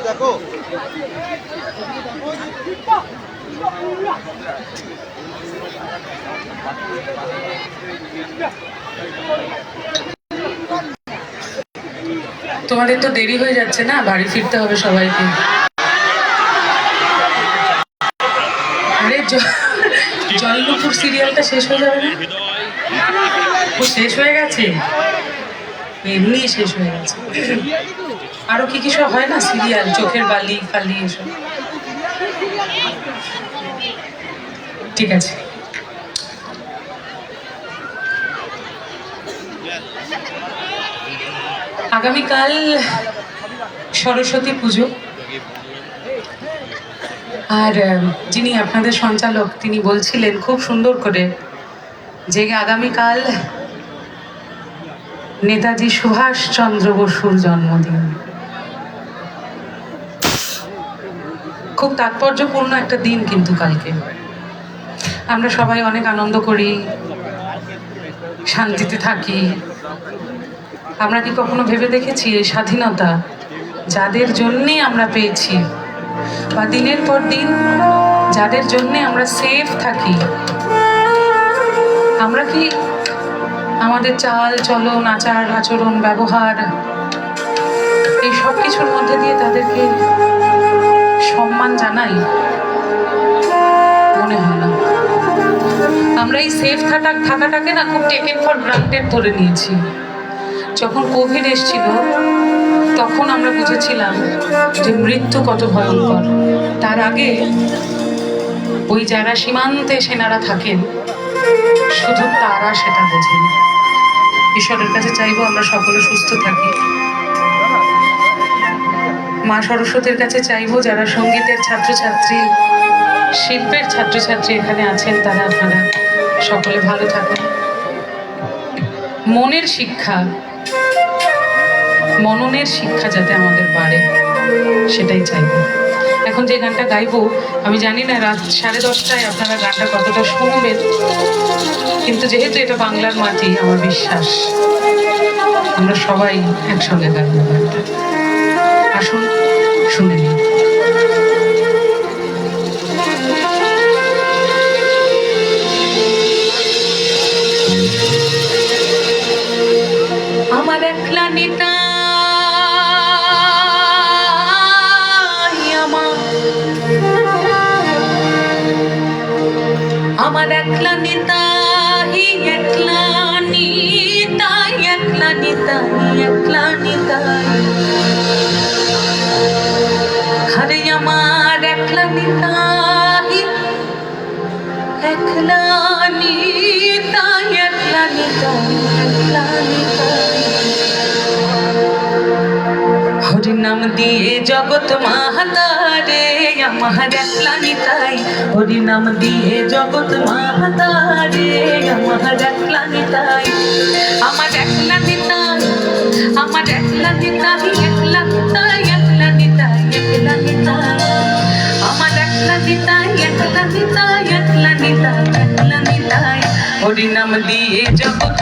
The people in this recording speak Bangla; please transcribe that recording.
দেখো তোমাদের তো দেরি হয়ে যাচ্ছে না, বাড়ি ফিরতে হবে সবাইকে। আরে জলনুপুর সিরিয়ালটা শেষ হয়ে যাবে না? ও শেষ হয়ে গেছে, এমনি শেষ হয়ে গেছে। আরো কি কি সব হয় না সিরিয়াল, চোখের বালি ফালি এসব। ঠিক আছে, আগামীকাল সরস্বতী পুজো, আর যিনি আপনাদের সঞ্চালক তিনি বলছিলেন খুব সুন্দর করে যে আগামীকাল নেতাজি সুভাষচন্দ্র বসুর জন্মদিন। খুব তাৎপর্যপূর্ণ একটা দিন কিন্তু কালকে। আমরা সবাই অনেক আনন্দ করি, শান্তিতে থাকি। আমরা কি কখনো ভেবে দেখেছি এই স্বাধীনতা যাদের জন্যে আমরা পেয়েছি, বা দিনের পর দিন যাদের জন্যে আমরা সেফ থাকি, আমরা কি আমাদের চাল চলন আচার আচরণ ব্যবহার এই সব কিছুর মধ্যে দিয়ে তাদেরকে সম্মান জানাই? মনে হয় না। আমরা এই সেফ থাকাটাকে না খুব টেকেন ফর গ্রান্টেড ধরে নিয়েছি। যখন কোভিড এসেছিল তখন আমরা বুঝেছিলাম যে মৃত্যু কত ভয়ঙ্কর। তার আগে ওই যারা সীমান্তে সেনারা থাকেন শুধু তারা সেটা বোঝেন। ঈশ্বরের কাছে চাইবো আমরা সকলে সুস্থ থাকি। মা সরস্বতীর কাছে চাইবো যারা সঙ্গীতের ছাত্রছাত্রী, শিল্পের ছাত্রছাত্রী এখানে আছেন তারা আপনারা সকলে ভালো থাকুন। মনের শিক্ষা, মননের শিক্ষা যাতে আমাদের বাড়ে সেটাই চাইবো। এখন যে গানটা গাইবো আমি জানি না রাত 10:30টায় আপনারা গানটা কতটা শুনবেন, কিন্তু যেহেতু এটা বাংলার মাটি আমার বিশ্বাস আমরা সবাই একসঙ্গে গাইবো গানটা। আসুন শুনে নিন। আমার একলা নেতা আমার একলা নিতাই, একলা নিতাই, একলা নিতাই, একলা নিতাই। হরে আমার একলা নিতাই, একলা নিতাই, একলা নিতাই, একলা নিতাই। হরি নাম দিয়ে জগৎ মাহাতারে আমার একলা নিতাই, হরি নাম দিয়ে জগৎ মাহাতারে আমার একলা নিতাই। আমার একলা নিতাই, আমার একলা নিতাই, একলা নিতাই, একলা নিতাই, একলা নিতাই। আমার একলা নিতাই, একলা নিতাই, একলা নিতাই, একলা নিতাই। হরি নাম দিয়ে জগৎ